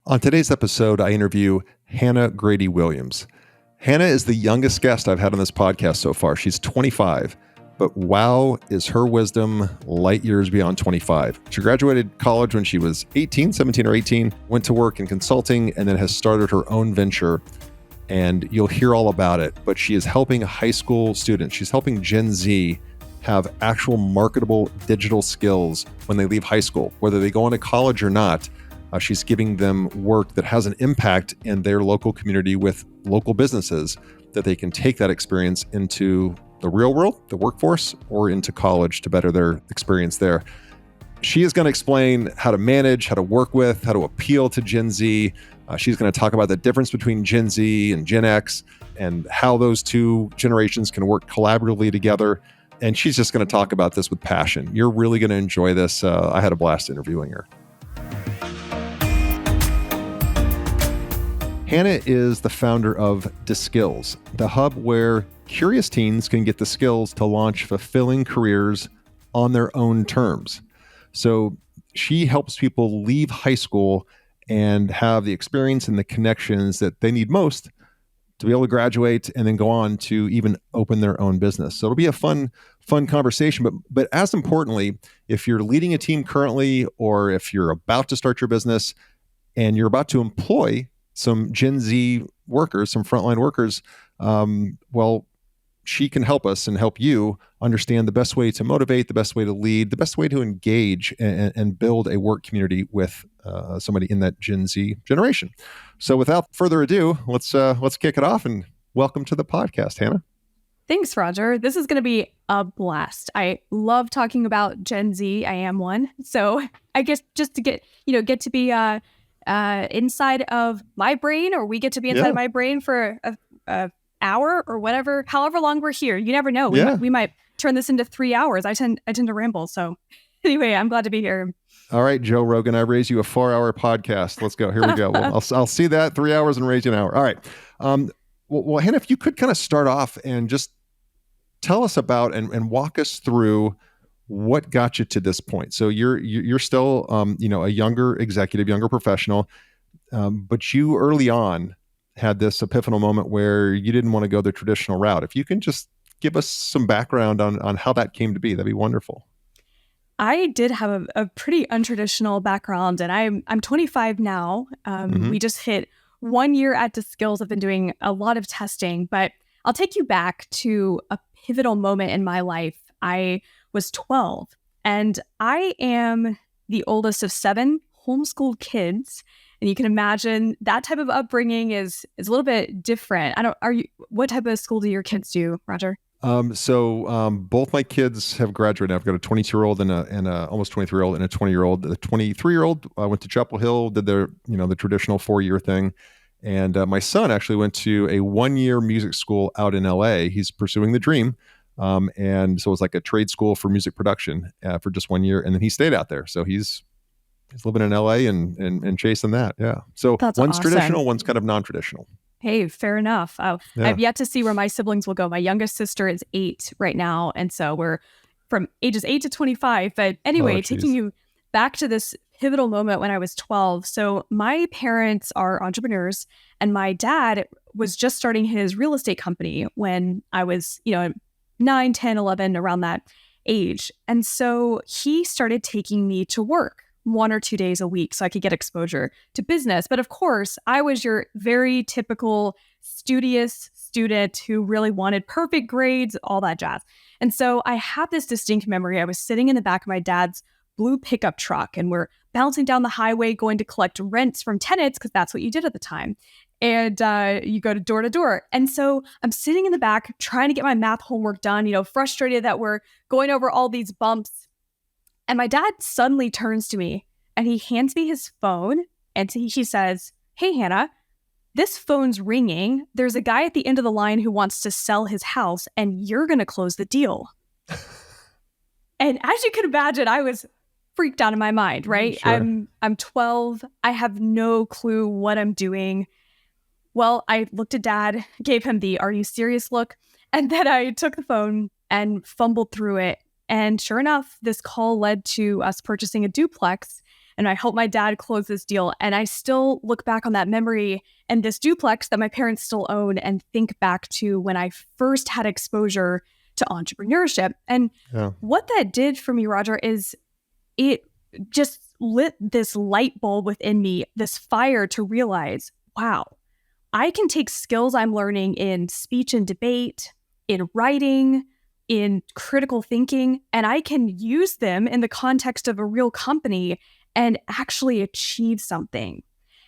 On today's episode, I interview Hanna Grady Williams. Hanna is the youngest guest I've had on this podcast so far. She's 25, but wow, is her wisdom light years beyond 25. She graduated college when she was 17 or 18, went to work in consulting, and then has started her own venture. And you'll hear all about it, but she is helping high school students. She's helping Gen Z have actual marketable digital skills when they leave high school, whether they go into college or not. She's giving them work that has an impact in their local community with local businesses that they can take that experience into the real world, the workforce, or into college to better their experience there. She is going to explain how to manage, how to work with, how to appeal to Gen Z. She's going to talk about the difference between Gen Z and Gen X and how those two generations can work collaboratively together. And she's just going to talk about this with passion. You're really going to enjoy this. I had a blast interviewing her. Hanna is the founder of DeSkills, the hub where curious teens can get the skills to launch fulfilling careers on their own terms. So she helps people leave high school and have the experience and the connections that they need most to be able to graduate and then go on to even open their own business. So it'll be a fun conversation. But as importantly, if you're leading a team currently, or if you're about to start your business and you're about to employ some Gen Z workers, some frontline workers, well, she can help us and help you understand the best way to motivate, the best way to lead, the best way to engage and build a work community with somebody in that Gen Z generation. So without further ado, let's kick it off and welcome to the podcast, Hanna. Thanks, Roger. This is going to be a blast. I love talking about Gen Z. I am one. So I guess just to get to be inside of my brain, or we get to be inside of my brain for a hour or whatever, however long we're here. You never know. We might turn this into 3 hours. I tend to ramble. So anyway, I'm glad to be here. All right, Joe Rogan, I raised you a 4-hour podcast. Let's go. Here we go. Well, I'll see that 3 hours and raise you an hour. All right. Well, Hanna, if you could kind of start off and just tell us about and walk us through what got you to this point. So you're still a younger executive, younger professional, but you early on had this epiphanal moment where you didn't want to go the traditional route. If you can just give us some background on how that came to be, that'd be wonderful. I did have a pretty untraditional background, and I'm 25 now. We just hit 1 year at DeSkills. I've been doing a lot of testing, but I'll take you back to a pivotal moment in my life. I was 12, and I am the oldest of 7 homeschooled kids. And you can imagine that type of upbringing is a little bit different. What type of school do your kids do, Roger? So both my kids have graduated. I've got a 22-year-old and a almost 23-year-old and a 20-year-old. The 23-year-old went to Chapel Hill, did the traditional 4-year thing. And my son actually went to a 1-year music school out in LA. He's pursuing the dream. And so it was like a trade school for music production for just 1 year. And then he stayed out there. So he's living in LA and chasing that. Yeah. So that's one's awesome. Traditional, one's kind of non-traditional. Hey, fair enough. I've yet to see where my siblings will go. My youngest sister is 8 right now. And so we're from ages 8 to 25. But anyway, taking you back to this pivotal moment when I was 12. So my parents are entrepreneurs, and my dad was just starting his real estate company when I was, 9, 10, 11, around that age. And so he started taking me to work 1 or 2 days a week so I could get exposure to business. But of course, I was your very typical studious student who really wanted perfect grades, all that jazz. And so I have this distinct memory. I was sitting in the back of my dad's blue pickup truck, and we're bouncing down the highway going to collect rents from tenants, because that's what you did at the time. And you go to door. And so I'm sitting in the back trying to get my math homework done, frustrated that we're going over all these bumps. And my dad suddenly turns to me and he hands me his phone, and he says, "Hey, Hanna, this phone's ringing. There's a guy at the end of the line who wants to sell his house, and you're going to close the deal." And as you can imagine, I was freaked out of my mind, right? Sure. I'm 12. I have no clue what I'm doing. Well, I looked at Dad, gave him the "Are you serious?" look, and then I took the phone and fumbled through it. And sure enough, this call led to us purchasing a duplex. and I helped my dad close this deal. And I still look back on that memory and this duplex that my parents still own and think back to when I first had exposure to entrepreneurship. And what that did for me, Roger, is it just lit this light bulb within me, this fire to realize, wow, I can take skills I'm learning in speech and debate, in writing, in critical thinking, and I can use them in the context of a real company and actually achieve something.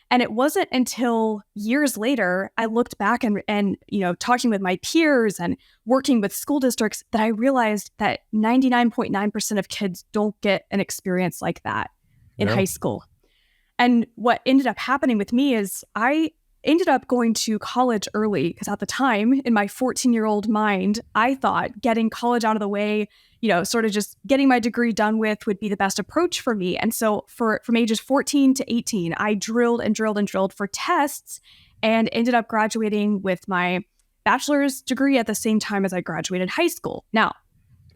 And it wasn't until years later, I looked back and talking with my peers and working with school districts that I realized that 99.9% of kids don't get an experience like that in high school. And what ended up happening with me is I ended up going to college early because at the time, in my 14-year-old mind, I thought getting college out of the way, sort of just getting my degree done with would be the best approach for me. And so from ages 14 to 18, I drilled and drilled and drilled for tests and ended up graduating with my bachelor's degree at the same time as I graduated high school. Now,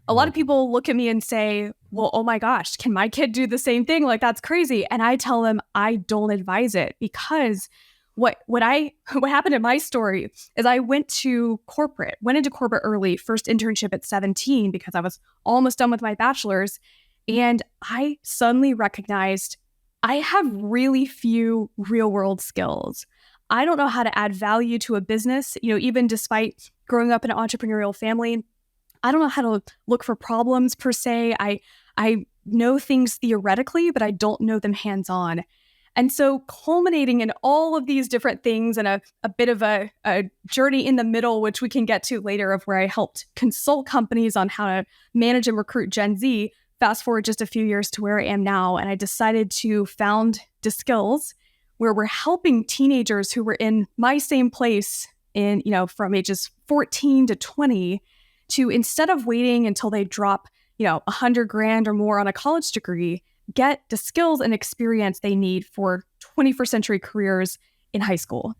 a lot of people look at me and say, well, oh my gosh, can my kid do the same thing? Like, that's crazy. And I tell them I don't advise it because what happened in my story is I went into corporate early, first internship at 17 because I was almost done with my bachelor's. And I suddenly recognized I have really few real world skills. I don't know how to add value to a business, even despite growing up in an entrepreneurial family. I don't know how to look for problems per se. I know things theoretically, but I don't know them hands-on. And so culminating in all of these different things and a bit of a journey in the middle, which we can get to later, of where I helped consult companies on how to manage and recruit Gen Z, fast forward just a few years to where I am now. And I decided to found Skills, where we're helping teenagers who were in my same place from ages 14 to 20 to, instead of waiting until they drop, $100,000 or more on a college degree, get the skills and experience they need for 21st century careers in high school.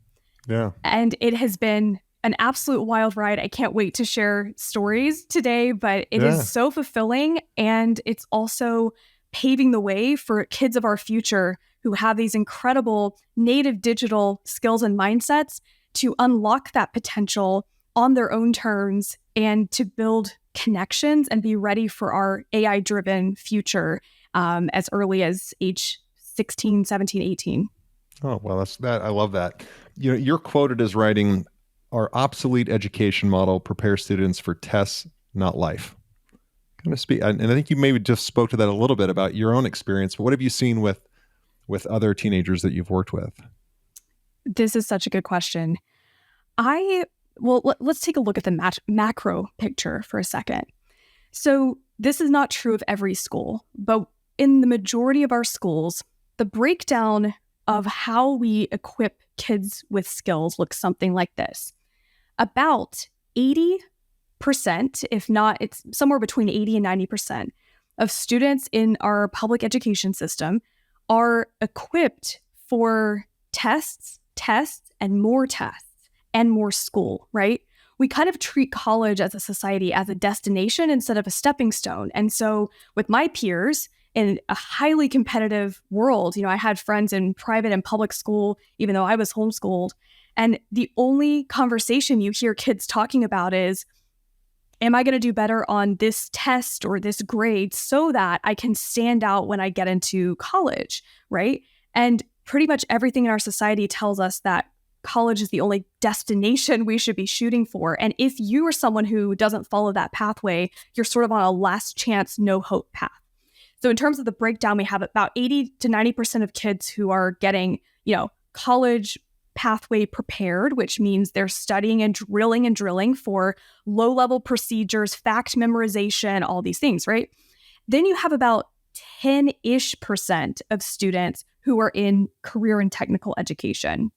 Yeah. And it has been an absolute wild ride. I can't wait to share stories today, but it is so fulfilling. And it's also paving the way for kids of our future who have these incredible native digital skills and mindsets to unlock that potential on their own terms and to build connections and be ready for our AI-driven future as early as age 16, 17, 18. Oh, well, that's that. I love that. You're quoted as writing, "Our obsolete education model prepares students for tests, not life." Kind of speak, and I think you maybe just spoke to that a little bit about your own experience. What have you seen with other teenagers that you've worked with? This is such a good question. Let's take a look at the macro picture for a second. So this is not true of every school, but in the majority of our schools, the breakdown of how we equip kids with skills looks something like this. About 80%, if not, it's somewhere between 80 and 90% of students in our public education system are equipped for tests, and more school, right? We kind of treat college as a society as a destination instead of a stepping stone. And so with my peers in a highly competitive world, I had friends in private and public school, even though I was homeschooled. And the only conversation you hear kids talking about is, am I going to do better on this test or this grade so that I can stand out when I get into college, right? And pretty much everything in our society tells us that college is the only destination we should be shooting for. And if you are someone who doesn't follow that pathway, you're sort of on a last chance, no hope path. So in terms of the breakdown, we have about 80 to 90% of kids who are getting, college pathway prepared, which means they're studying and drilling for low-level procedures, fact memorization, all these things, right? Then you have about 10-ish% of students who are in career and technical education.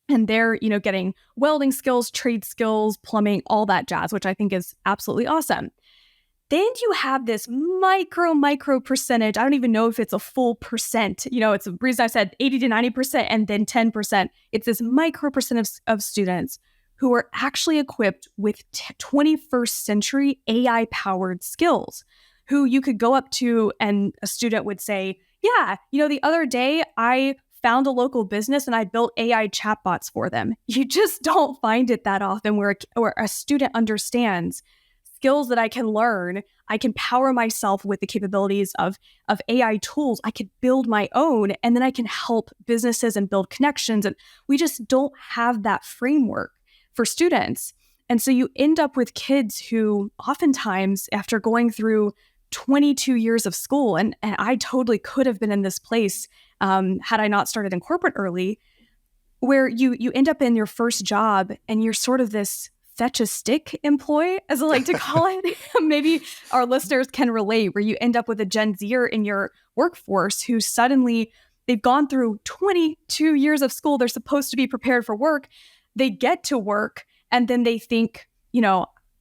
And they're, getting welding skills, trade skills, plumbing, all that jazz, which I think is absolutely awesome. Then you have this micro percentage. I don't even know if it's a full percent. It's the reason I said 80 to 90% and then 10%. It's this micro percent of students who are actually equipped with 21st century AI-powered skills, who you could go up to and a student would say, Yeah. The other day I found a local business and I built AI chatbots for them. You just don't find it that often where a student understands skills that I can learn. I can power myself with the capabilities of AI tools. I could build my own, and then I can help businesses and build connections. And we just don't have that framework for students. And so you end up with kids who oftentimes, after going through 22 years of school, and I totally could have been in this place had I not started in corporate early, where you end up in your first job and you're sort of this fetch a stick employee, as I like to call it. Maybe our listeners can relate, where you end up with a Gen Zer in your workforce who suddenly, they've gone through 22 years of school. They're supposed to be prepared for work. They get to work and then they think,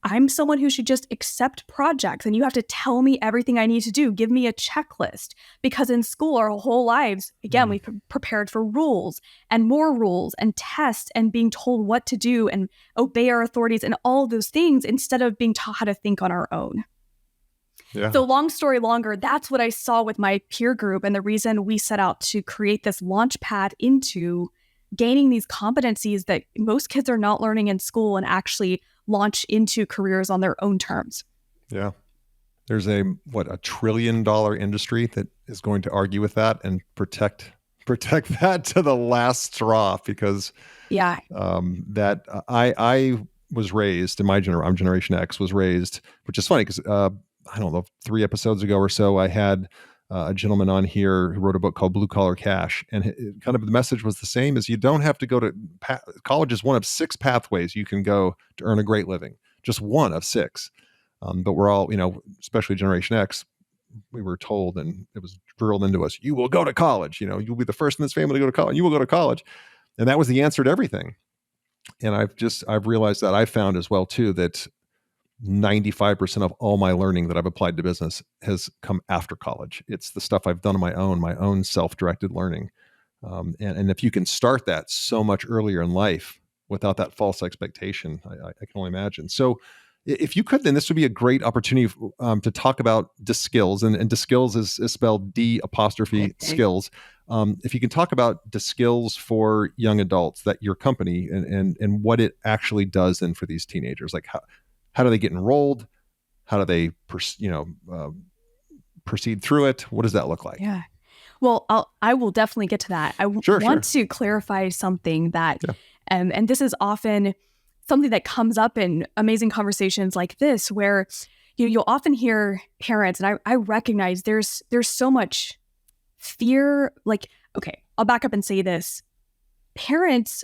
I'm someone who should just accept projects and you have to tell me everything I need to do. Give me a checklist. Because in school, our whole lives, again, we've prepared for rules and more rules and tests and being told what to do and obey our authorities and all of those things instead of being taught how to think on our own. Yeah. So long story longer, that's what I saw with my peer group. And the reason we set out to create this launch pad into gaining these competencies that most kids are not learning in school and actually launch into careers on their own terms. Yeah. There's a $1 trillion industry that is going to argue with that and protect that to the last straw, because that I was raised in I'm Generation X, was raised, which is funny because I don't know, 3 episodes ago or so, I had a gentleman on here who wrote a book called Blue Collar Cash. And kind of the message was the same: is you don't have to go to college is one of 6 pathways you can go to earn a great living, just one of 6. But we're all, especially Generation X, we were told, and it was drilled into us, you will go to college, you'll be the first in this family to go to college. You will go to college. And that was the answer to everything. And I've realized that I found as well too, that 95% of all my learning that I've applied to business has come after college. It's the stuff I've done on my own self-directed learning. And if you can start that so much earlier in life without that false expectation, I can only imagine. So if you could, then this would be a great opportunity to talk about DeSkills, and DeSkills is spelled D''skills. If you can talk about DeSkills for young adults, that your company and what it actually does then for these teenagers, like how do they get enrolled? How do they, proceed through it? What does that look like? Yeah. Well, I will definitely get to that. I want to clarify something that, and this is often something that comes up in amazing conversations like this, where you'll often hear parents, and I recognize there's so much fear. Like, okay, I'll back up and say this: parents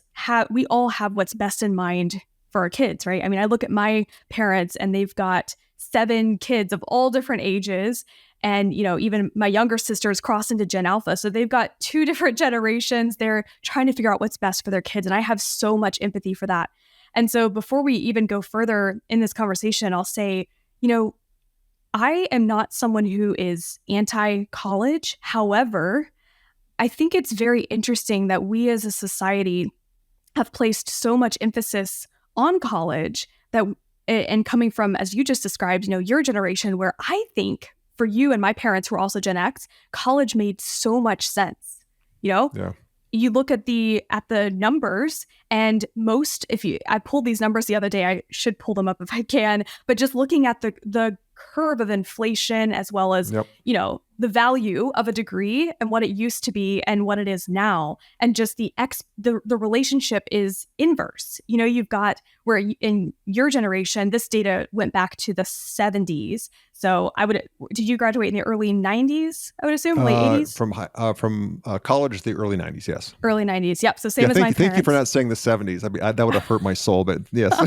we all have what's best in mind for our kids, right? I mean, I look at my parents and they've got 7 kids of all different ages. And, even my younger sisters cross into Gen Alpha. So they've got 2 different generations. They're trying to figure out what's best for their kids. And I have so much empathy for that. And so before we even go further in this conversation, I'll say, I am not someone who is anti-college. However, I think it's very interesting that we as a society have placed so much emphasis on college that, and coming from, as you just described, your generation, where I think for you and my parents who are also Gen X, college made so much sense. You look at the numbers, and I pulled these numbers the other day, I should pull them up if I can, but just looking at the curve of inflation, as well as, the value of a degree and what it used to be and what it is now. And just the relationship is inverse. You've got where in your generation, this data went back to the 70s. So did you graduate in the early 90s? I would assume late 80s? From college, the early 90s, yes. Early 90s, yep. So same as my parents. Thank you for not saying the 70s. That would have hurt my soul, but yes.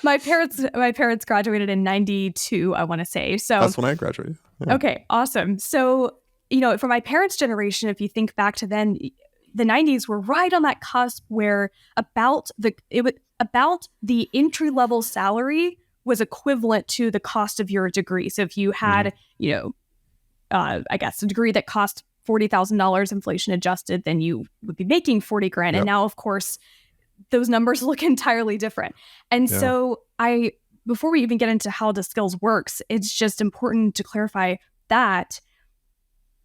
My parents graduated in 92, I want to say. So that's when I graduated. Yeah. Okay, awesome. So, for my parents' generation, if you think back to then, the 90s were right on that cusp where about the entry-level salary was equivalent to the cost of your degree. So if you had, I guess a degree that cost $40,000 inflation adjusted, then you would be making $40,000. Yep. And now, of course, those numbers look entirely different. And so before we even get into how DeSkills works, it's just important to clarify, that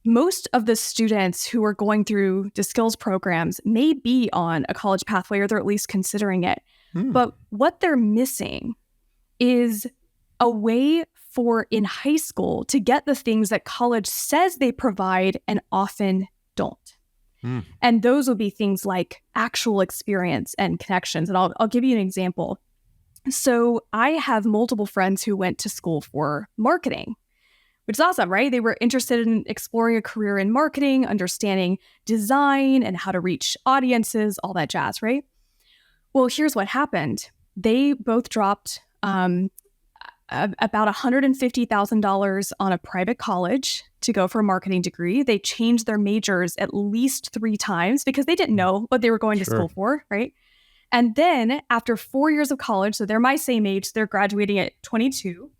most of the students who are going through the skills programs may be on a college pathway, or they're at least considering it. But what they're missing is a way for in high school to get the things that college says they provide and often don't. And those will be things like actual experience and connections. And I'll give you an example. So I have multiple friends who went to school for marketing, which is awesome, right? They were interested in exploring a career in marketing, understanding design and how to reach audiences, all that jazz, right? Well, here's what happened. They both dropped about $150,000 on a private college to go for a marketing degree. They changed their majors at least 3 times because they didn't know what they were going to school for, right? And then after 4 years of college, so they're my same age, they're graduating at 22.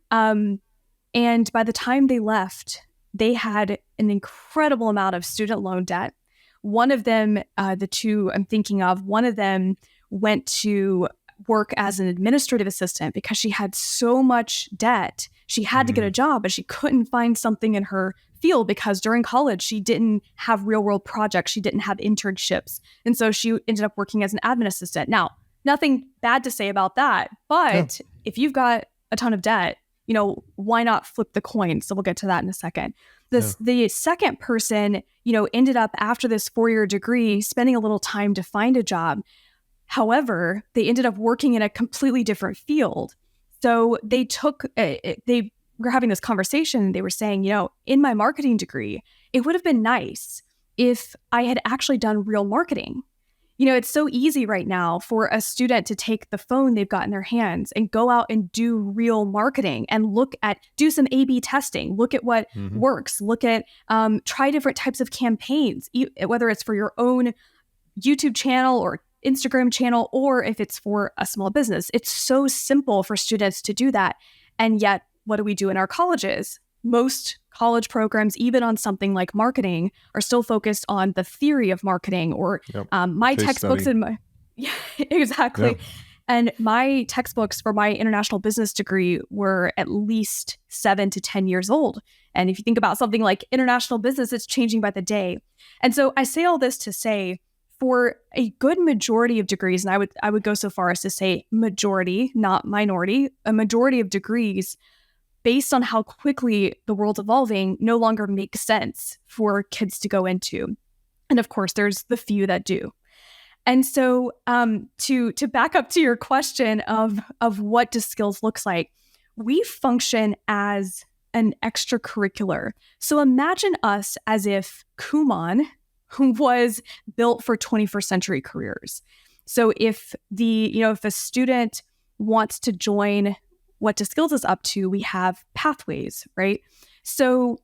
And by the time they left, they had an incredible amount of student loan debt. One of them, the two I'm thinking of, one of them went to work as an administrative assistant because she had so much debt. She had to get a job, but she couldn't find something in her field because during college, she didn't have real world projects. She didn't have internships. And so she ended up working as an admin assistant. Now, nothing bad to say about that, but if you've got a ton of debt, why not flip the coin? So we'll get to that in a second. The second person, ended up after this 4-year degree, spending a little time to find a job. However, they ended up working in a completely different field. So they were having this conversation. They were saying, in my marketing degree, it would have been nice if I had actually done real marketing. It's so easy right now for a student to take the phone they've got in their hands and go out and do real marketing and do some A/B testing, look at what works, look at, try different types of campaigns, whether it's for your own YouTube channel or Instagram channel, or if it's for a small business. It's so simple for students to do that. And yet, what do we do in our colleges? Most college programs, even on something like marketing, are still focused on the theory of marketing or my Case textbooks study. exactly. Yeah. And my textbooks for my international business degree were at least 7 to 10 years old. And if you think about something like international business, it's changing by the day. And so I say all this to say, for a good majority of degrees, and I would go so far as to say majority, not minority, a majority of degrees, based on how quickly the world's evolving, no longer make sense for kids to go into. And of course, there's the few that do. And so to back up to your question of what does skills looks like, we function as an extracurricular. So imagine us as if Kumon was built for 21st century careers. So if if a student wants to join what DeSkills is up to, we have pathways, right? So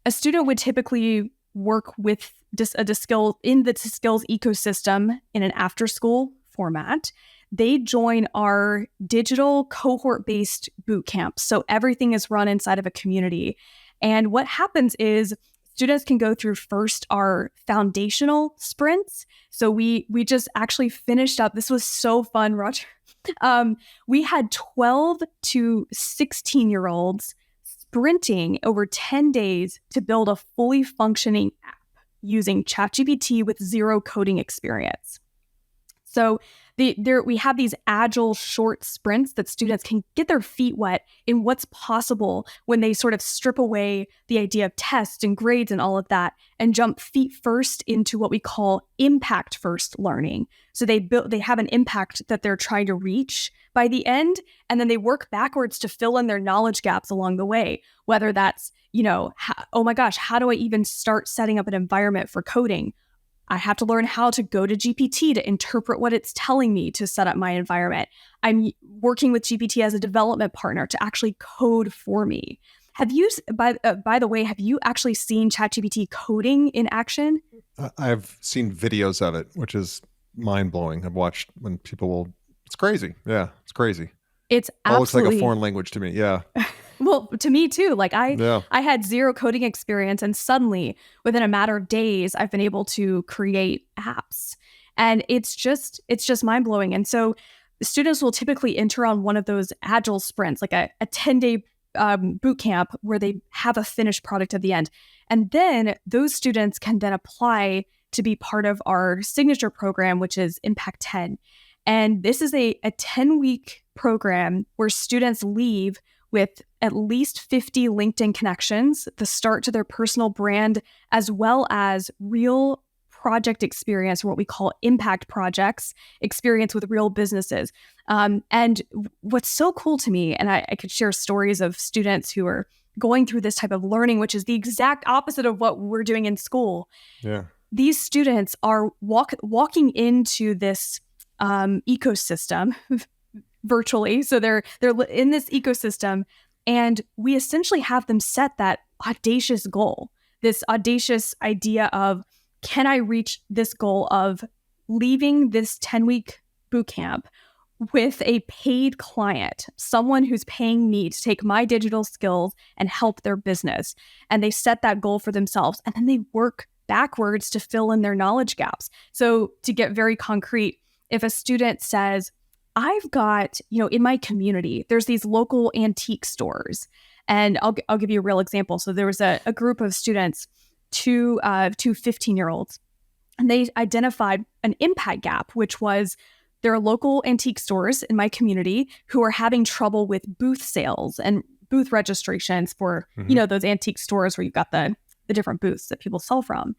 a student would typically work with a DeSkill in the DeSkills ecosystem in an after-school format. They join our digital cohort-based boot camp. So everything is run inside of a community. And what happens is students can go through first our foundational sprints. So we just actually finished up. This was so fun, Roger. We had 12 to 16-year-olds sprinting over 10 days to build a fully functioning app using ChatGPT with zero coding experience. So we have these agile short sprints that students can get their feet wet in what's possible when they sort of strip away the idea of tests and grades and all of that and jump feet first into what we call impact first learning. So they have an impact that they're trying to reach by the end, and then they work backwards to fill in their knowledge gaps along the way, whether that's, oh my gosh, how do I even start setting up an environment for coding? I have to learn how to go to GPT to interpret what it's telling me to set up my environment. I'm working with GPT as a development partner to actually code for me. Have you, by the way, have you actually seen ChatGPT coding in action? I've seen videos of it, which is mind-blowing. I've watched when it's crazy. Yeah, it's crazy. It's absolutely... It looks like a foreign language to me. Yeah. Well, to me too. Like I had zero coding experience, and suddenly within a matter of days, I've been able to create apps, and it's just mind blowing. And so students will typically enter on one of those agile sprints, like a 10-day boot camp where they have a finished product at the end. And then those students can then apply to be part of our signature program, which is Impact 10. And this is a 10-week program where students leave with at least 50 LinkedIn connections, the start to their personal brand, as well as real project experience, what we call impact projects, experience with real businesses. And what's so cool to me, and I could share stories of students who are going through this type of learning, which is the exact opposite of what we're doing in school. Yeah. These students are walking into this ecosystem virtually. So they're in this ecosystem, and we essentially have them set that audacious goal, this audacious idea of, can I reach this goal of leaving this 10-week boot camp with a paid client, someone who's paying me to take my digital skills and help their business? And they set that goal for themselves, and then they work backwards to fill in their knowledge gaps. So to get very concrete, if a student says, I've got, in my community, there's these local antique stores. And I'll give you a real example. So there was a group of students, two 15-year-olds, and they identified an impact gap, which was there are local antique stores in my community who are having trouble with booth sales and booth registrations for, those antique stores where you've got the different booths that people sell from.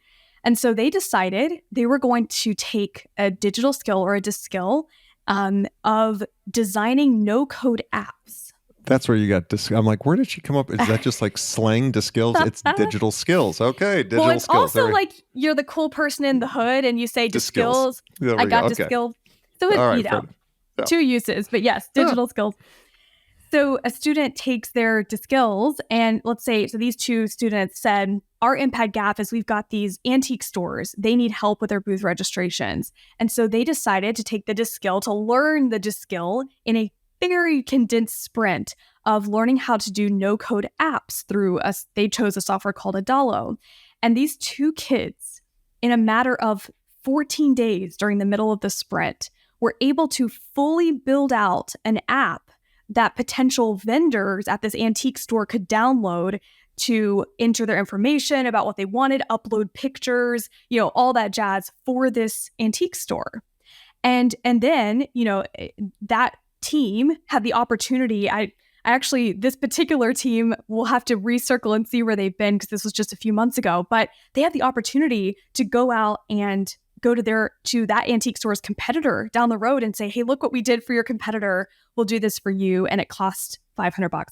And so they decided they were going to take a digital skill or a skill of designing no-code apps. That's where you got I'm like, where did she come up? Is that just like slang skills? It's digital skills. Okay, digital skills. Well, it's also like you're the cool person in the hood and you say skills. I got to skills. So it's, two uses, but yes, digital skills. So a student takes their skills, and let's say, so these two students said, our impact gap is we've got these antique stores. They need help with their booth registrations. And so they decided to take the skill to learn the skill in a very condensed sprint of learning how to do no-code apps through they chose a software called Adalo. And these two kids, in a matter of 14 days during the middle of the sprint, were able to fully build out an app that potential vendors at this antique store could download to enter their information about what they wanted, upload pictures, all that jazz for this antique store. And then, that team had the opportunity. I actually, this particular team, will have to recircle and see where they've been because this was just a few months ago, but they had the opportunity to go out and go to that antique store's competitor down the road and say, hey, look what we did for your competitor. We'll do this for you. And it cost $500.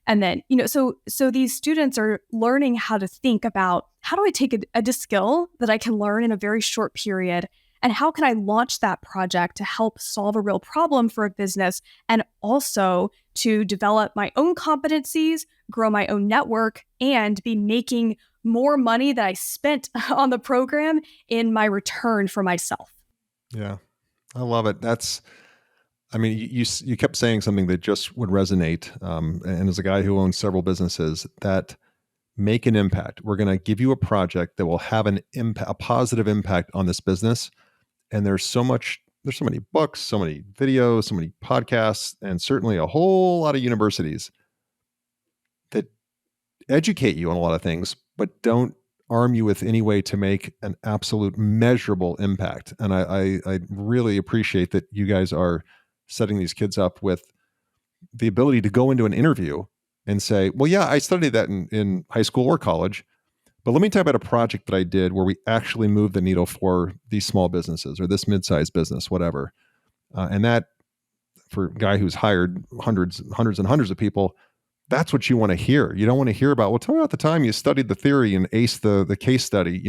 And then, so these students are learning how to think about, how do I take a skill that I can learn in a very short period? And how can I launch that project to help solve a real problem for a business, and also to develop my own competencies, grow my own network, and be making more money that I spent on the program in my return for myself. Yeah, I love it. You kept saying something that just would resonate. And as a guy who owns several businesses, that make an impact. We're going to give you a project that will have a positive impact on this business. And there's so many books, so many videos, so many podcasts, and certainly a whole lot of universities that educate you on a lot of things, but don't arm you with any way to make an absolute measurable impact. And I really appreciate that you guys are setting these kids up with the ability to go into an interview and say, well, yeah, I studied that in high school or college, but let me talk about a project that I did where we actually moved the needle for these small businesses or this mid-sized business, whatever. And that, for a guy who's hired hundreds and hundreds of people, that's what you want to hear. You don't want to hear about, well, tell me about the time you studied the theory and aced the case study.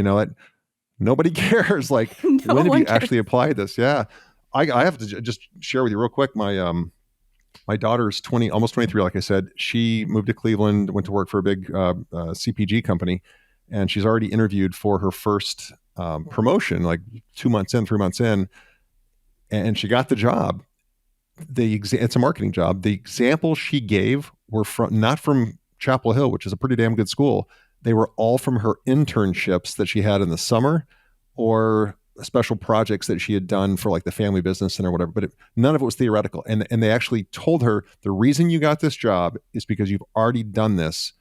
Nobody cares. Like, when have you actually applied this? Yeah. I have to just share with you real quick. My daughter's almost 23. Like I said, she moved to Cleveland, went to work for a big CPG company, and she's already interviewed for her first promotion, like 3 months in, and she got the job. It's a marketing job. The examples she gave were not from Chapel Hill, which is a pretty damn good school. They were all from her internships that she had in the summer or special projects that she had done for like the family business and or whatever, but none of it was theoretical. And they actually told her the reason you got this job is because you've already done this.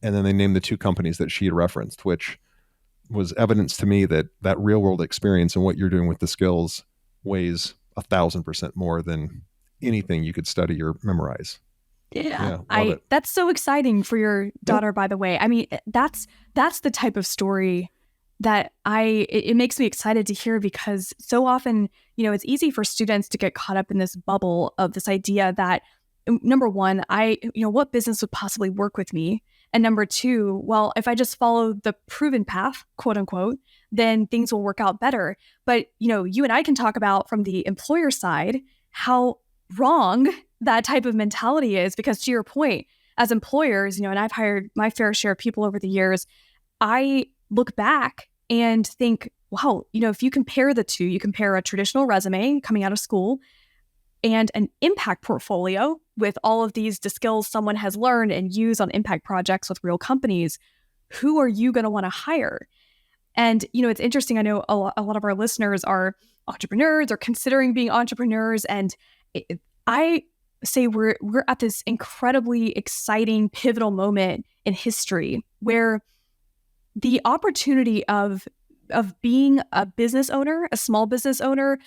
And then they named the 2 companies that she had referenced, which was evidence to me that real world experience and what you're doing with the skills weighs 1,000% more than anything you could study or memorize. Yeah, love it. That's so exciting for your daughter, by the way. I mean, that's the type of story that it makes me excited to hear, because so often, it's easy for students to get caught up in this bubble of this idea that, number one, what business would possibly work with me? And number two, well, if I just follow the proven path, quote unquote, then things will work out better. But, you and I can talk about from the employer side how wrong that type of mentality is, because to your point, as employers, and I've hired my fair share of people over the years, I look back and think, wow, if you compare the two, you compare a traditional resume coming out of school and an impact portfolio with all of these skills someone has learned and used on impact projects with real companies, who are you going to want to hire? And, it's interesting. I know a lot of our listeners are entrepreneurs or considering being entrepreneurs. And I say we're at this incredibly exciting, pivotal moment in history where the opportunity of being a business owner, a small business owner,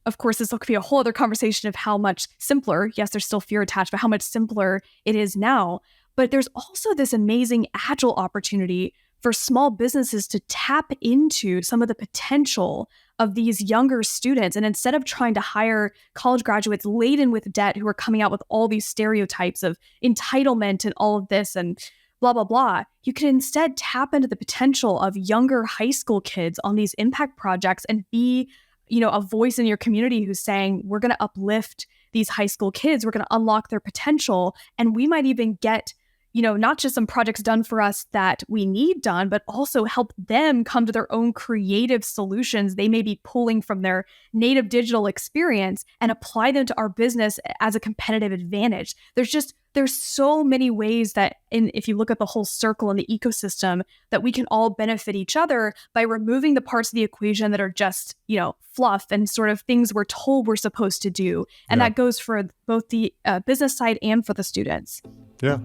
of course, this could be a whole other conversation of how much simpler, yes, there's still fear attached, but how much simpler it is now. But there's also this amazing agile opportunity for small businesses to tap into some of the potential of these younger students. And instead of trying to hire college graduates laden with debt who are coming out with all these stereotypes of entitlement and all of this and blah, blah, blah, you can instead tap into the potential of younger high school kids on these impact projects and be a voice in your community who's saying, we're going to uplift these high school kids, we're going to unlock their potential, and we might even get, not just some projects done for us that we need done, but also help them come to their own creative solutions they may be pulling from their native digital experience and apply them to our business as a competitive advantage. There's so many ways that, if you look at the whole circle in the ecosystem, that we can all benefit each other by removing the parts of the equation that are just, fluff and sort of things we're told we're supposed to do. And that goes for both the business side and for the students. Yeah.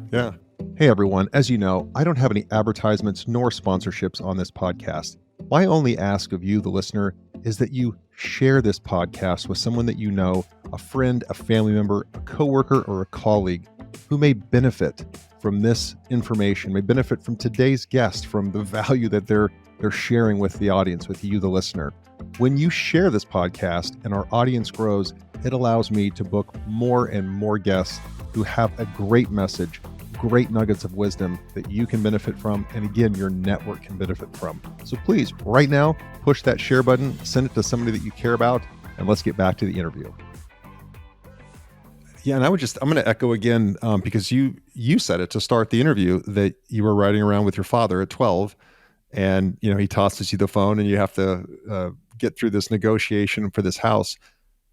Hey, everyone. As you know, I don't have any advertisements nor sponsorships on this podcast. My only ask of you, the listener, is that you share this podcast with someone that you know, a friend, a family member, a coworker, or a colleague who may benefit from this information, may benefit from today's guest, from the value that they're sharing with the audience, with you, the listener. When you share this podcast and our audience grows, it allows me to book more and more guests who have a great message, great nuggets of wisdom that you can benefit from, and again, your network can benefit from. So please, right now, push that share button, send it to somebody that you care about, and let's get back to the interview. Yeah, and I'm going to echo again, because you said it to start the interview, that you were riding around with your father at 12, and he tosses you the phone, and you have to get through this negotiation for this house.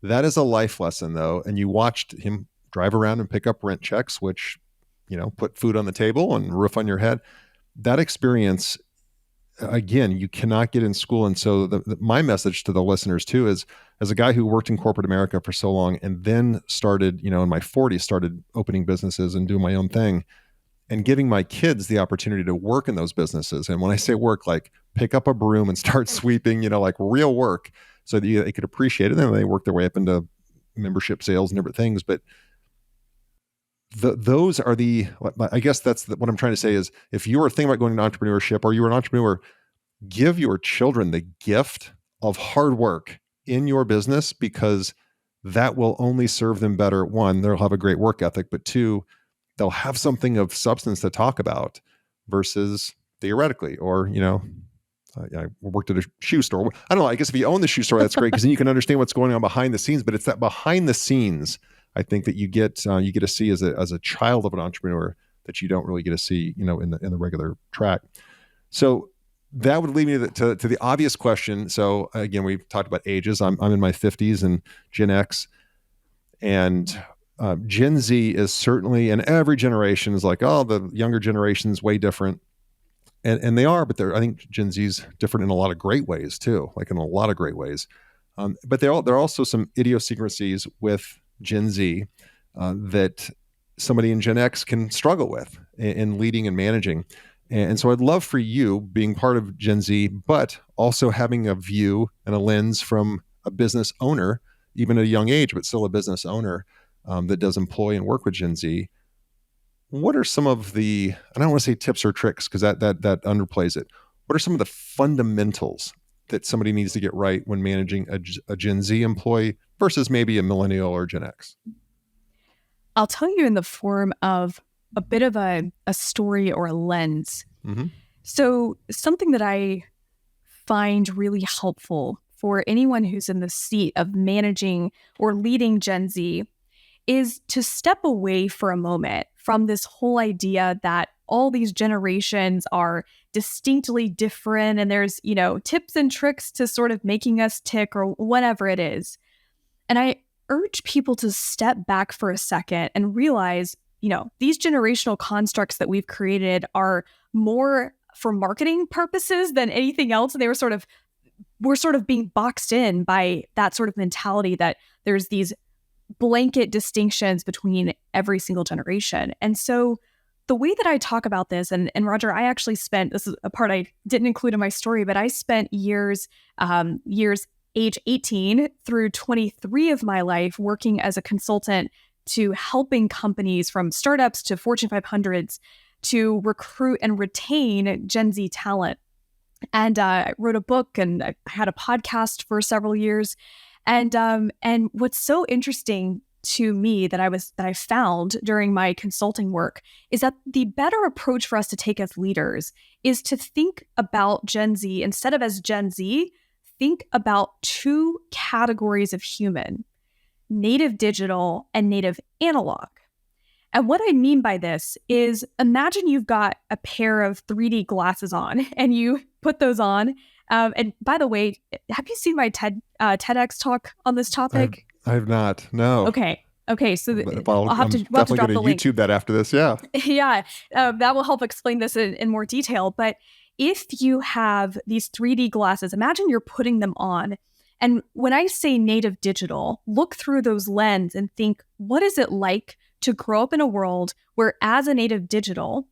That is a life lesson, though, and you watched him drive around and pick up rent checks, which put food on the table and roof on your head. That experience, again, you cannot get in school. And so my message to the listeners too is, as a guy who worked in corporate America for so long and then started, in my 40s, started opening businesses and doing my own thing and giving my kids the opportunity to work in those businesses. And when I say work, like pick up a broom and start sweeping, like real work, so that they could appreciate it. And then they work their way up into membership sales and different things. But those are I guess that's what I'm trying to say is, if you are thinking about going into entrepreneurship or you're an entrepreneur, give your children the gift of hard work in your business, because that will only serve them better. One, they'll have a great work ethic, but two, they'll have something of substance to talk about versus theoretically, or, I worked at a shoe store. I don't know. I guess if you own the shoe store, that's great, because then you can understand what's going on behind the scenes, but it's that behind the scenes, I think, that you get to see as a child of an entrepreneur that you don't really get to see, in the regular track. So that would lead me to the obvious question. So again, we've talked about ages. I'm in my 50s and Gen X, and Gen Z is certainly, and every generation is like, oh, the younger generation's way different. And they are, but I think Gen Z's different in a lot of great ways too, like in a lot of great ways. But there are also some idiosyncrasies with Gen Z that somebody in Gen X can struggle with in leading and managing. And so I'd love for you, being part of Gen Z, but also having a view and a lens from a business owner, even at a young age, but still a business owner that does employ and work with Gen Z. What are some of the, I don't want to say tips or tricks because that underplays it. What are some of the fundamentals that somebody needs to get right when managing a Gen Z employee versus maybe a millennial or Gen X? I'll tell you in the form of a bit of a story or a lens. Mm-hmm. So something that I find really helpful for anyone who's in the seat of managing or leading Gen Z is to step away for a moment from this whole idea that all these generations are distinctly different and there's, tips and tricks to sort of making us tick or whatever it is. And I urge people to step back for a second and realize, these generational constructs that we've created are more for marketing purposes than anything else. And we're sort of being boxed in by that sort of mentality that there's these blanket distinctions between every single generation. And so the way that I talk about this, and Roger, I actually spent, this is a part I didn't include in my story, but I spent years age 18 through 23 of my life working as a consultant to helping companies from startups to Fortune 500s to recruit and retain Gen Z talent. And I wrote a book and I had a podcast for several years. And what's so interesting to me that I found during my consulting work is that the better approach for us to take as leaders is to think about Gen Z instead of as Gen Z, think about two categories of human, native digital and native analog. And what I mean by this is imagine you've got a pair of 3D glasses on and you put those on. And by the way, have you seen my TEDx talk on this topic? I have not. No. Okay. So I'll have to drop the link. YouTube that after this. Yeah. Yeah. That will help explain this in more detail. But if you have these 3D glasses, imagine you're putting them on. And when I say native digital, look through those lenses and think, what is it like to grow up in a world where as a native digital,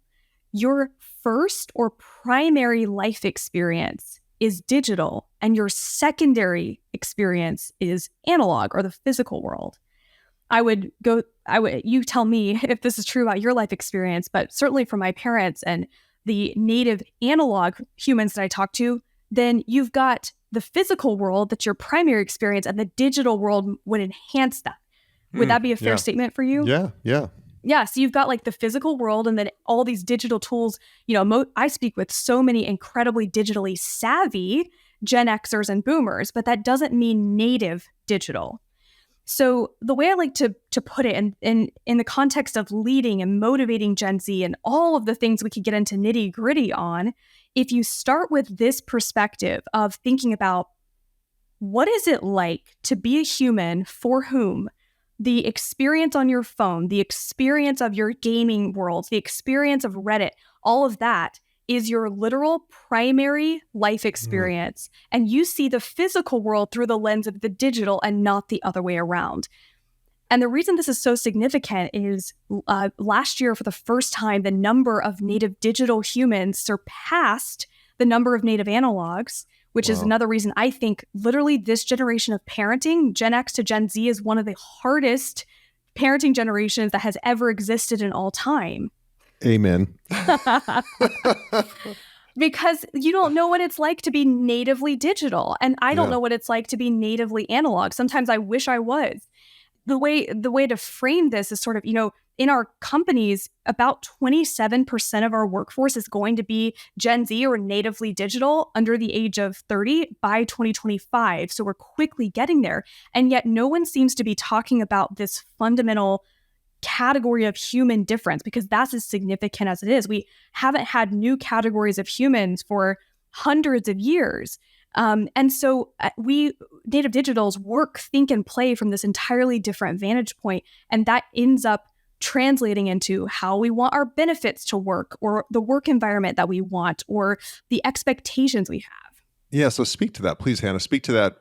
your first or primary life experience is digital and your secondary experience is analog or the physical world? You tell me if this is true about your life experience, but certainly for my parents and the native analog humans that I talk to, then you've got the physical world that's your primary experience and the digital world would enhance that. Would that be a fair statement for you? Yeah. So you've got like the physical world and then all these digital tools. I speak with so many incredibly digitally savvy Gen Xers and boomers, but that doesn't mean native digital. So the way I like to put it in the context of leading and motivating Gen Z and all of the things we could get into nitty gritty on, if you start with this perspective of thinking about what is it like to be a human for whom the experience on your phone, the experience of your gaming world, the experience of Reddit, all of that is your literal primary life experience. And you see the physical world through the lens of the digital and not the other way around. And the reason this is so significant is last year, for the first time, the number of native digital humans surpassed the number of native analogs, which is another reason I think literally this generation of parenting, Gen X to Gen Z, is one of the hardest parenting generations that has ever existed in all time. Amen. Because you don't know what it's like to be natively digital. And I don't know what it's like to be natively analog. Sometimes I wish I was. The way to frame this is sort of, in our companies, about 27% of our workforce is going to be Gen Z or natively digital under the age of 30 by 2025. So we're quickly getting there. And yet no one seems to be talking about this fundamental category of human difference, because that's as significant as it is. We haven't had new categories of humans for hundreds of years. And so we native digitals work, think, and play from this entirely different vantage point. And that ends up translating into how we want our benefits to work, or the work environment that we want, or the expectations we have. Yeah. So speak to that, please, Hanna. Speak to that.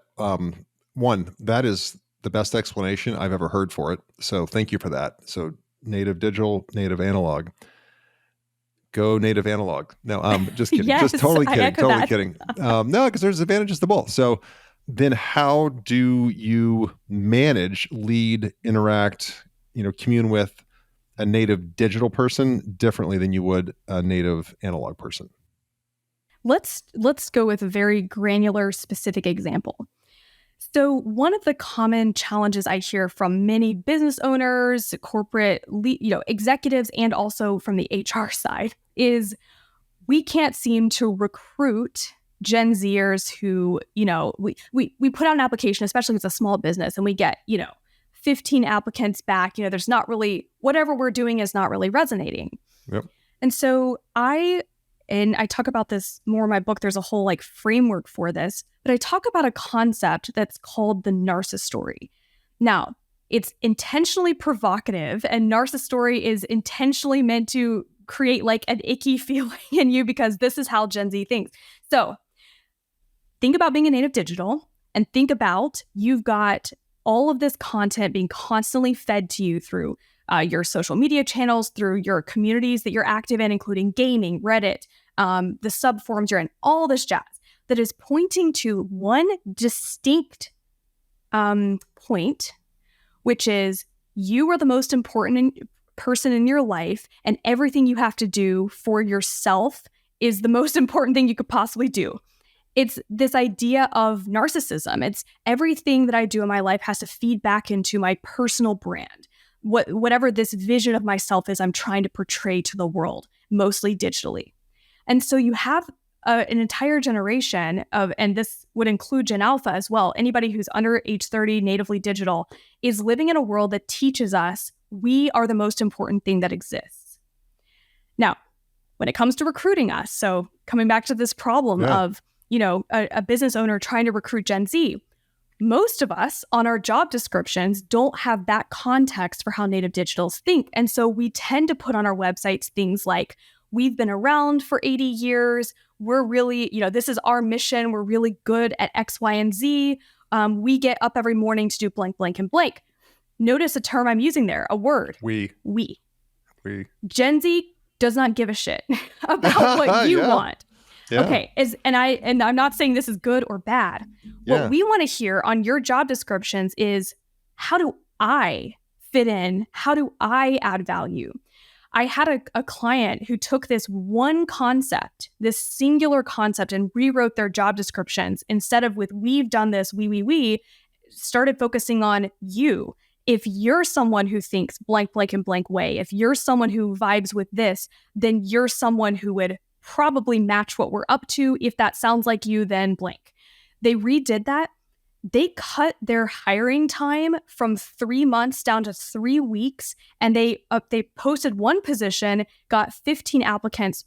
One, that is the best explanation I've ever heard for it. So thank you for that. So native digital, native analog. Go native analog. No, just kidding. Yes, just totally kidding. Totally that. kidding. No, because there's advantages to both. So then how do you manage, lead, interact, commune with a native digital person differently than you would a native analog person? Let's go with a very granular, specific example. So one of the common challenges I hear from many business owners, corporate executives, and also from the HR side is we can't seem to recruit Gen Zers who, we put out an application, especially if it's a small business, and we get, 15 applicants back. There's not really, whatever we're doing is not really resonating. Yep. And so I talk about this more in my book. There's a whole framework for this, but I talk about a concept that's called the narcissist story. Now, it's intentionally provocative, and narcissist story is intentionally meant to create an icky feeling in you because this is how Gen Z thinks. So think about being a native digital, and think about you've got all of this content being constantly fed to you through your social media channels, through your communities that you're active in, including gaming, Reddit, the subforums you're in, all this jazz that is pointing to one distinct point, which is you are the most important person in your life, and everything you have to do for yourself is the most important thing you could possibly do. It's this idea of narcissism. It's everything that I do in my life has to feed back into my personal brand. Whatever this vision of myself is I'm trying to portray to the world, mostly digitally. And so you have an entire generation of, and this would include Gen Alpha as well, anybody who's under age 30, natively digital, is living in a world that teaches us we are the most important thing that exists. Now, when it comes to recruiting us, so coming back to this problem of, a business owner trying to recruit Gen Z, most of us on our job descriptions don't have that context for how native digitals think. And so we tend to put on our websites things like, we've been around for 80 years. We're really, this is our mission. We're really good at X, Y, and Z. We get up every morning to do blank, blank, and blank. Notice a term I'm using there, a word. We. Gen Z does not give a shit about what you want. Yeah. Okay, and I'm not saying this is good or bad. Yeah. What we want to hear on your job descriptions is, how do I fit in? How do I add value? I had a client who took this one concept, this singular concept, and rewrote their job descriptions. Instead of with we've done this, we started focusing on you. If you're someone who thinks blank, blank, and blank way, if you're someone who vibes with this, then you're someone who would probably match what we're up to. If that sounds like you, then blank. They redid that. They cut their hiring time from 3 months down to 3 weeks, and they posted one position, got 15 applicants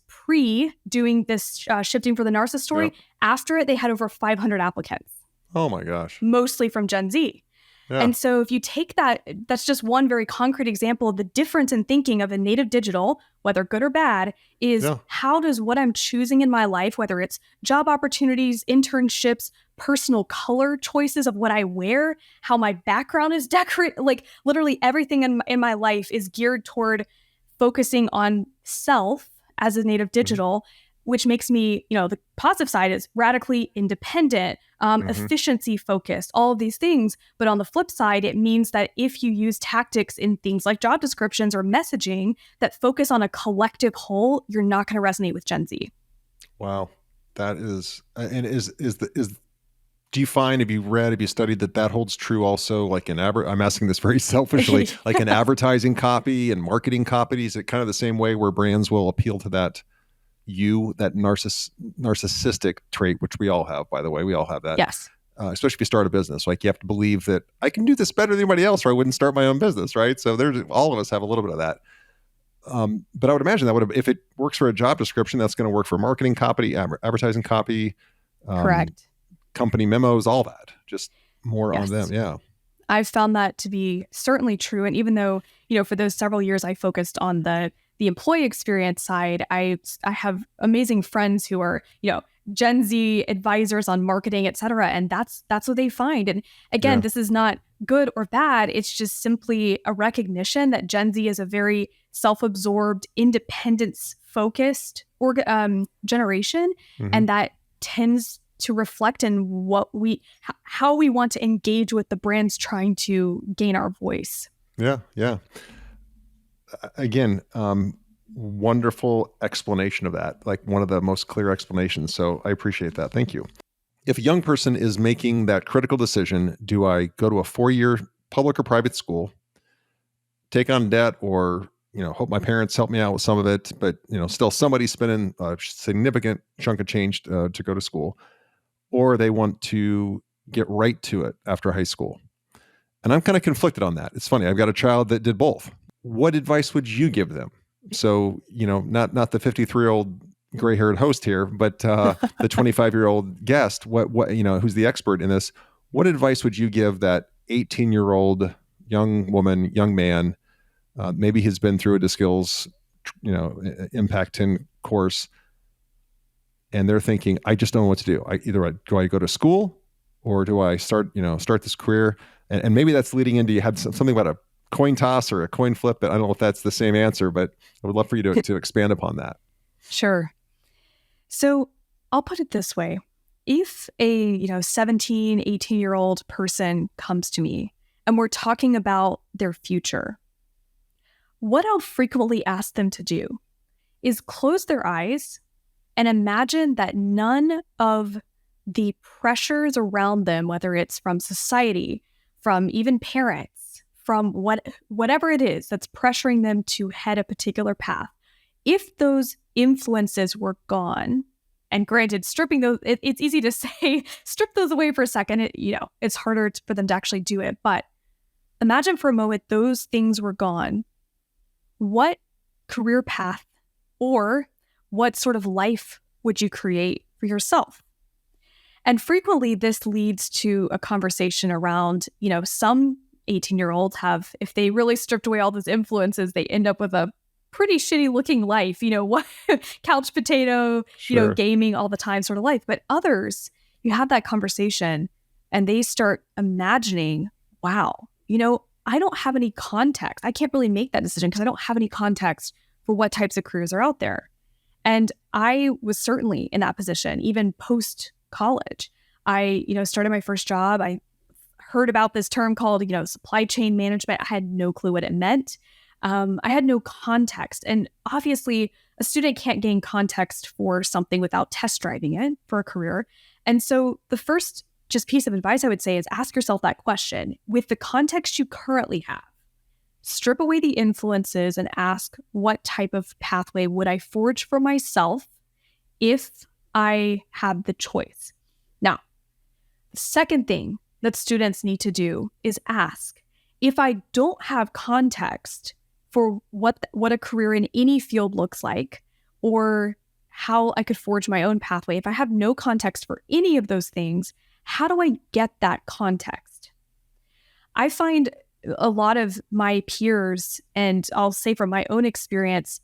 doing this shifting for the narcissist story. Yep. After it, they had over 500 applicants. Oh my gosh. Mostly from Gen Z. Yeah. And so if you take that, that's just one very concrete example of the difference in thinking of a native digital, whether good or bad, is how does what I'm choosing in my life, whether it's job opportunities, internships, personal color choices of what I wear, how my background is decorated, literally everything in my life is geared toward focusing on self as a native digital, which makes me, the positive side is radically independent, efficiency focused, all of these things. But on the flip side, it means that if you use tactics in things like job descriptions or messaging that focus on a collective whole, you're not going to resonate with Gen Z. Wow. That is, and do you find, have you studied that holds true also I'm asking this very selfishly, like in advertising copy and marketing copy? Is it kind of the same way where brands will appeal to that narcissistic trait, which we all have, by the way, we all have that. Yes. Especially if you start a business, you have to believe that I can do this better than anybody else, or I wouldn't start my own business. Right. So all of us have a little bit of that. But I would imagine that if it works for a job description, that's going to work for marketing copy, advertising copy, correct, company memos, all that, just more on them. Yeah. I've found that to be certainly true. And even though, for those several years I focused on the employee experience side, I have amazing friends who are, Gen Z advisors on marketing, et cetera. And that's what they find. And again, This is not good or bad. It's just simply a recognition that Gen Z is a very self-absorbed, independence-focused generation. And that tends to reflect in how we want to engage with the brands trying to gain our voice. Yeah. Again, wonderful explanation of that, like one of the most clear explanations. So I appreciate that. Thank you. If a young person is making that critical decision, do I go to a 4-year public or private school, take on debt, or hope my parents help me out with some of it, but still somebody's spending a significant chunk of change to go to school, or they want to get right to it after high school? And I'm kind of conflicted on that. It's funny. I've got a child that did both. What advice would you give them? So, not the 53-year-old gray-haired host here, but the 25-year-old guest, who's the expert in this. What advice would you give that 18-year-old young woman, young man, maybe he's been through a skills, Impact 10 course, and they're thinking, I just don't know what to do. Do I go to school, or do I start this career? And maybe that's leading into, you had something about a coin toss or a coin flip, but I don't know if that's the same answer, but I would love for you to expand upon that. Sure. So I'll put it this way. If a 17, 18-year-old person comes to me and we're talking about their future, what I'll frequently ask them to do is close their eyes and imagine that none of the pressures around them, whether it's from society, from even parents, from whatever it is that's pressuring them to head a particular path, if those influences were gone, and granted, stripping those, it's easy to say, strip those away for a second, it's harder for them to actually do it. But imagine for a moment those things were gone. What career path or what sort of life would you create for yourself? And frequently this leads to a conversation around, some 18-year-olds have, if they really stripped away all those influences, they end up with a pretty shitty looking life, what couch potato, Sure. Gaming all the time sort of life. But others, you have that conversation and they start imagining, wow, I don't have any context. I can't really make that decision because I don't have any context for what types of careers are out there. And I was certainly in that position, even post college. I, started my first job. I heard about this term called, supply chain management. I had no clue what it meant. I had no context. And obviously, a student can't gain context for something without test driving it for a career. And so the first just piece of advice I would say is ask yourself that question. With the context you currently have, strip away the influences and ask, what type of pathway would I forge for myself if I had the choice? Now, the second thing that students need to do is ask, if I don't have context for what a career in any field looks like, or how I could forge my own pathway, if I have no context for any of those things, how do I get that context? I find a lot of my peers, and I'll say from my own experience,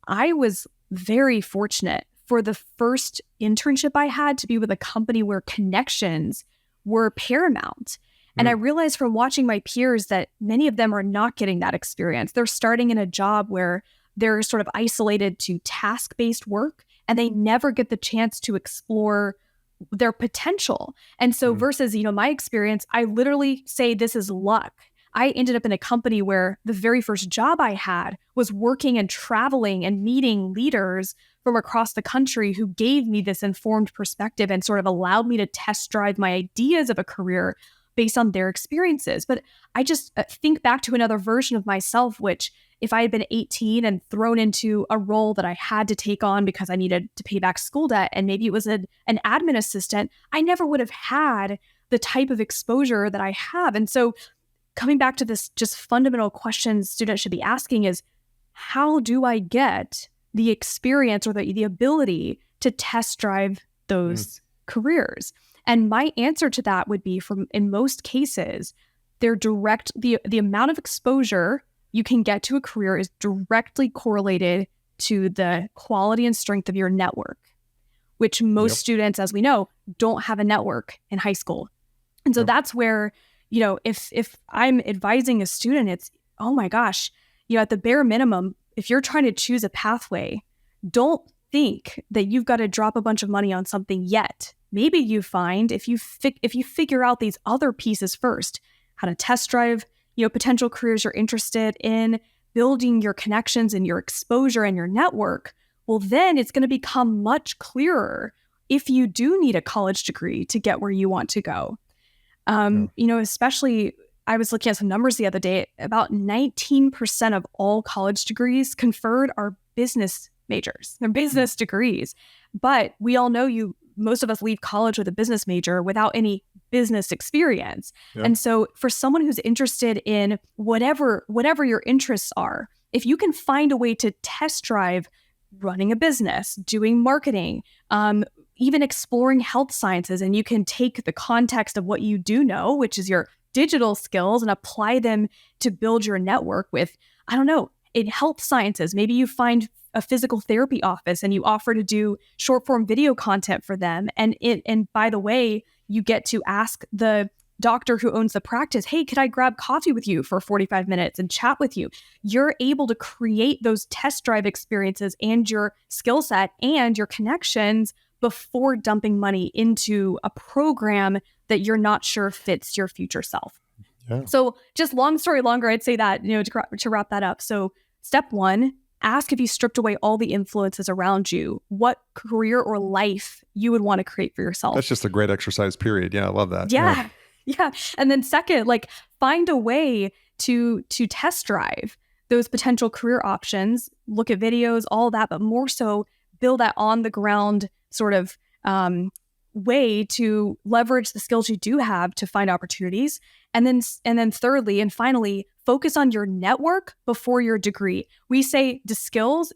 I was very fortunate for the first internship I had to be with a company where connections were paramount. And I realized from watching my peers that many of them are not getting that experience. They're starting in a job where they're sort of isolated to task-based work, and they never get the chance to explore their potential. And so versus, my experience, I literally say this is luck. I ended up in a company where the very first job I had was working and traveling and meeting leaders from across the country who gave me this informed perspective and sort of allowed me to test drive my ideas of a career based on their experiences. But I just think back to another version of myself, which if I had been 18 and thrown into a role that I had to take on because I needed to pay back school debt, and maybe it was an admin assistant, I never would have had the type of exposure that I have. And so coming back to this just fundamental question students should be asking is, how do I get the experience or the ability to test drive those careers? And my answer to that would be, in most cases, the amount of exposure you can get to a career is directly correlated to the quality and strength of your network, which most students, as we know, don't have a network in high school. And so that's where, if I'm advising a student, it's, oh my gosh, at the bare minimum, if you're trying to choose a pathway, don't think that you've got to drop a bunch of money on something yet. Maybe you find if you figure out these other pieces first, how to test drive, potential careers you're interested in, building your connections and your exposure and your network, well, then it's going to become much clearer if you do need a college degree to get where you want to go. Especially, I was looking at some numbers the other day, about 19% of all college degrees conferred are business majors. They're business degrees. But we all know most of us leave college with a business major without any business experience. Yep. And so for someone who's interested in whatever your interests are, if you can find a way to test drive running a business, doing marketing, even exploring health sciences, and you can take the context of what you do know, which is your digital skills, and apply them to build your network with, I don't know, in health sciences. Maybe you find a physical therapy office and you offer to do short form video content for them. And by the way, you get to ask the doctor who owns the practice, hey, could I grab coffee with you for 45 minutes and chat with you? You're able to create those test drive experiences and your skill set and your connections before dumping money into a program that you're not sure fits your future self. Yeah. So just long story longer, I'd say that, to wrap that up. So step one, ask if you stripped away all the influences around you, what career or life you would want to create for yourself. That's just a great exercise, period. Yeah, I love that. Yeah. And then second, find a way to test drive those potential career options, look at videos, all that, but more so build that on the ground sort of way to leverage the skills you do have to find opportunities. And then thirdly, and finally, focus on your network before your degree. We say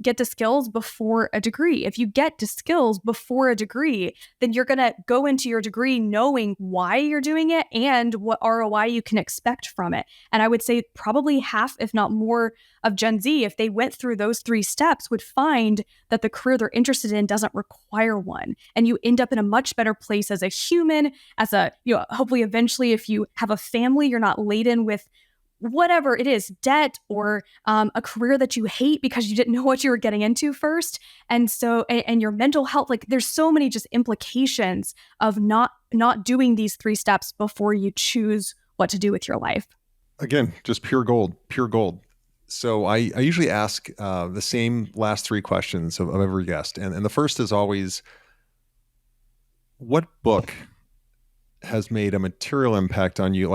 get to skills before a degree. If you get to skills before a degree, then you're going to go into your degree knowing why you're doing it and what ROI you can expect from it. And I would say probably half, if not more, of Gen Z, if they went through those 3 steps, would find that the career they're interested in doesn't require one. And you end up in a much better place as a human, hopefully eventually if you have a family, you're not laden with whatever it is, debt or a career that you hate because you didn't know what you were getting into first. And so, and your mental health, there's so many just implications of not doing these 3 steps before you choose what to do with your life. Again, just pure gold. So I usually ask the same last 3 questions of every guest. And the first is always, what book has made a material impact on you?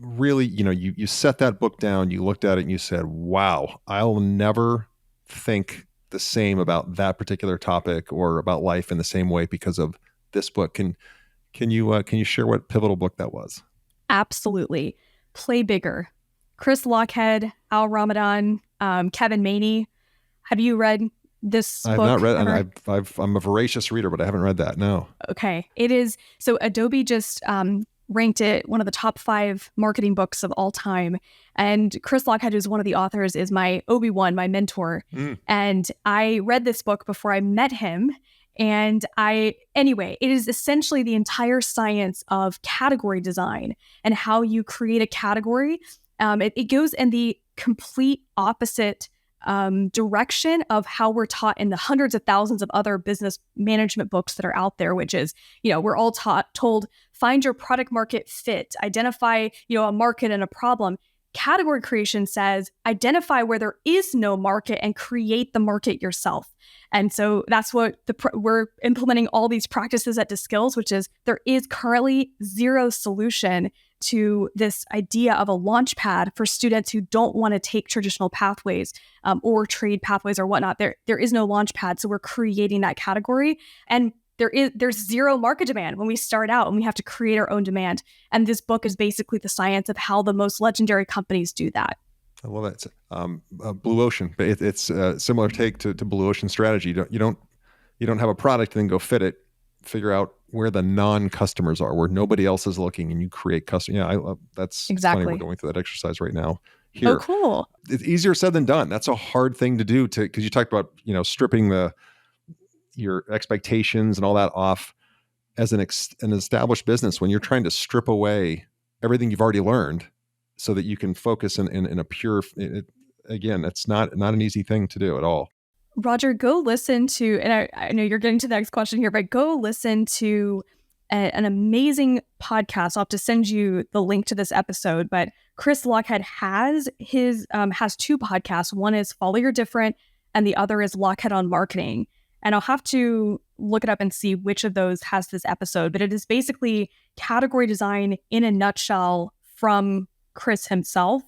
Really, you set that book down, you looked at it and you said, wow, I'll never think the same about that particular topic or about life in the same way because of this book. Can you share what pivotal book that was? Absolutely. Play Bigger. Chris Lochhead, Al Ramadan, Kevin Maney. Have you read this book? I've not read, and I'm a voracious reader, but I haven't read that. No. Okay. It is. So Adobe just ranked it one of the top 5 marketing books of all time. And Chris Lochhead, who's one of the authors, is my Obi-Wan, my mentor. And I read this book before I met him. And it is essentially the entire science of category design and how you create a category. It goes in the complete opposite direction of how we're taught in the hundreds of thousands of other business management books that are out there, which is, we're all told, find your product market fit, identify, a market and a problem. Category creation says, identify where there is no market and create the market yourself. And so that's what we're implementing all these practices at DeSkills, which is there is currently zero solution to this idea of a launch pad for students who don't want to take traditional pathways or trade pathways or whatnot. There is no launch pad. So we're creating that category. And there's zero market demand when we start out, and we have to create our own demand. And this book is basically the science of how the most legendary companies do that. I love that. Blue Ocean. It's a similar take to Blue Ocean strategy. You don't have a product and then go fit it. Figure out where the non-customers are, where nobody else is looking, and you create custom. Yeah, I love that's exactly. Funny, we're going through that exercise right now. Here. Oh, cool. It's easier said than done. That's a hard thing to do because you talked about, stripping your expectations and all that off as an established business, when you're trying to strip away everything you've already learned so that you can focus in a pure, again, it's not an easy thing to do at all. Roger, go listen to, and I know you're getting to the next question here, but go listen to an amazing podcast. I'll have to send you the link to this episode, but Chris Lochhead has two podcasts. One is Follow Your Different, and the other is Lochhead on Marketing. And I'll have to look it up and see which of those has this episode, but it is basically category design in a nutshell from Chris himself.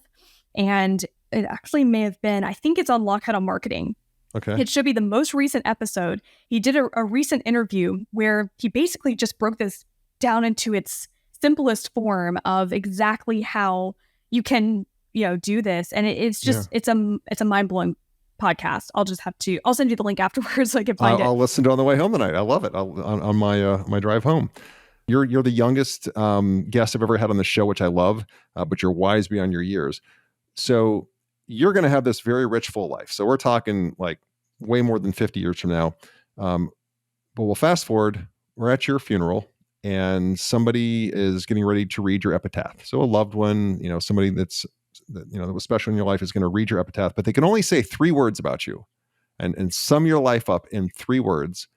And it actually may have been, I think it's on Lochhead on Marketing. Okay. It should be the most recent episode. He did a recent interview where he basically just broke this down into its simplest form of exactly how you can, do this. And it's just, it's a mind-blowing podcast. I'll send you the link afterwards so I can find it. I'll listen to it on the way home tonight. I love it. On my drive home. You're the youngest guest I've ever had on the show, which I love, but you're wise beyond your years. So you're going to have this very rich, full life. So we're talking like way more than 50 years from now. But we'll fast forward. We're at your funeral and somebody is getting ready to read your epitaph. So a loved one, somebody that was special in your life is going to read your epitaph, but they can only say 3 words about you and sum your life up in 3 words.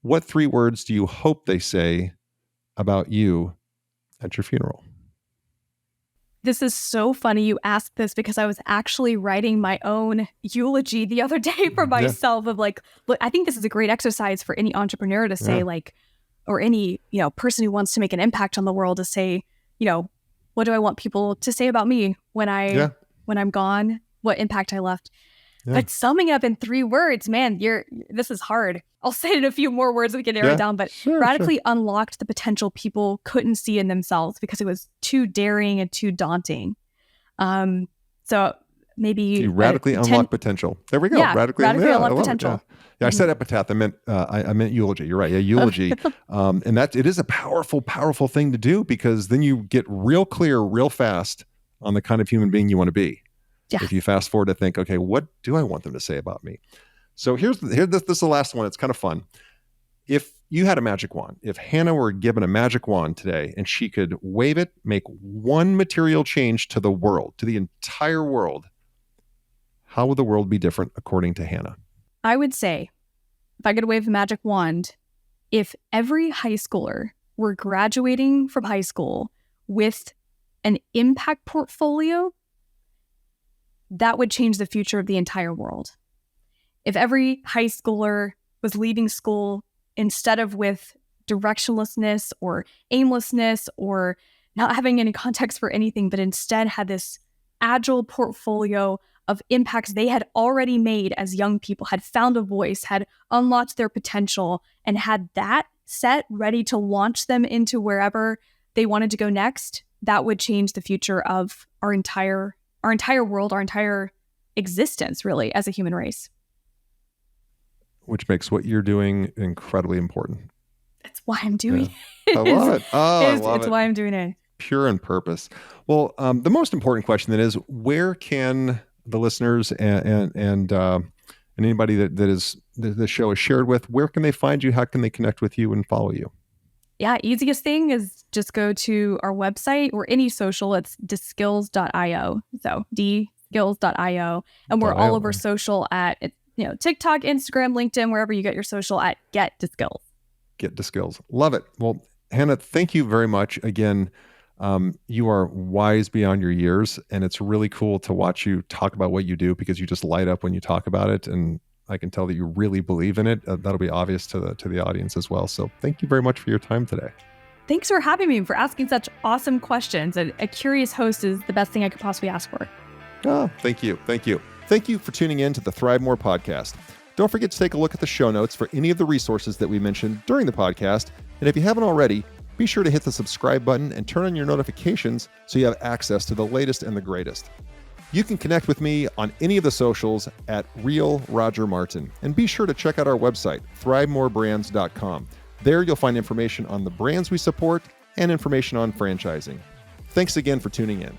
What 3 words do you hope they say about you at your funeral? This is so funny you asked this because I was actually writing my own eulogy the other day for myself of like, look, I think this is a great exercise for any entrepreneur to say or any, person who wants to make an impact on the world to say, what do I want people to say about me when I'm gone? What impact I left? Yeah. But summing up in 3 words, man, this is hard. I'll say it in a few more words so we can narrow it down, but radically unlocked the potential people couldn't see in themselves because it was too daring and too daunting. So maybe radically unlock potential. There we go. Yeah, radically unlock potential. Yeah, I said epitaph. I meant eulogy. You're right. Yeah, eulogy. And that it is a powerful, powerful thing to do because then you get real clear, real fast on the kind of human being you want to be. Yeah. If you fast forward to think, okay, what do I want them to say about me? So this is the last one. It's kind of fun. If you had a magic wand, if Hanna were given a magic wand today and she could wave it, make one material change to the world, to the entire world, how would the world be different according to Hanna? I would say, if I could wave a magic wand, if every high schooler were graduating from high school with an impact portfolio, that would change the future of the entire world. If every high schooler was leaving school instead of with directionlessness or aimlessness or not having any context for anything, but instead had this agile portfolio of impacts they had already made as young people, had found a voice, had unlocked their potential, and had that set ready to launch them into wherever they wanted to go next, that would change the future of our entire world, our entire existence, really, as a human race. Which makes what you're doing incredibly important. That's why I'm doing it. I love it. It's why I'm doing it. Pure and purpose. Well, the most important question then is, where can the listeners and anybody that the show is shared with, where can they find you? How can they connect with you and follow you? Yeah, easiest thing is just go to our website or any social. It's dskills.io. So dskills.io. And we're all over social at TikTok, Instagram, LinkedIn, wherever you get your social at Get to Skills. Get to Skills. Love it. Well, Hanna, thank you very much. Again, you are wise beyond your years, and it's really cool to watch you talk about what you do because you just light up when you talk about it. And I can tell that you really believe in it. That'll be obvious to the audience as well. So thank you very much for your time today. Thanks for having me, for asking such awesome questions. A curious host is the best thing I could possibly ask for. Oh, thank you. Thank you. Thank you for tuning in to the ThriveMore podcast. Don't forget to take a look at the show notes for any of the resources that we mentioned during the podcast. And if you haven't already, be sure to hit the subscribe button and turn on your notifications so you have access to the latest and the greatest. You can connect with me on any of the socials at Real Roger Martin. And be sure to check out our website, ThriveMoreBrands.com. There you'll find information on the brands we support and information on franchising. Thanks again for tuning in.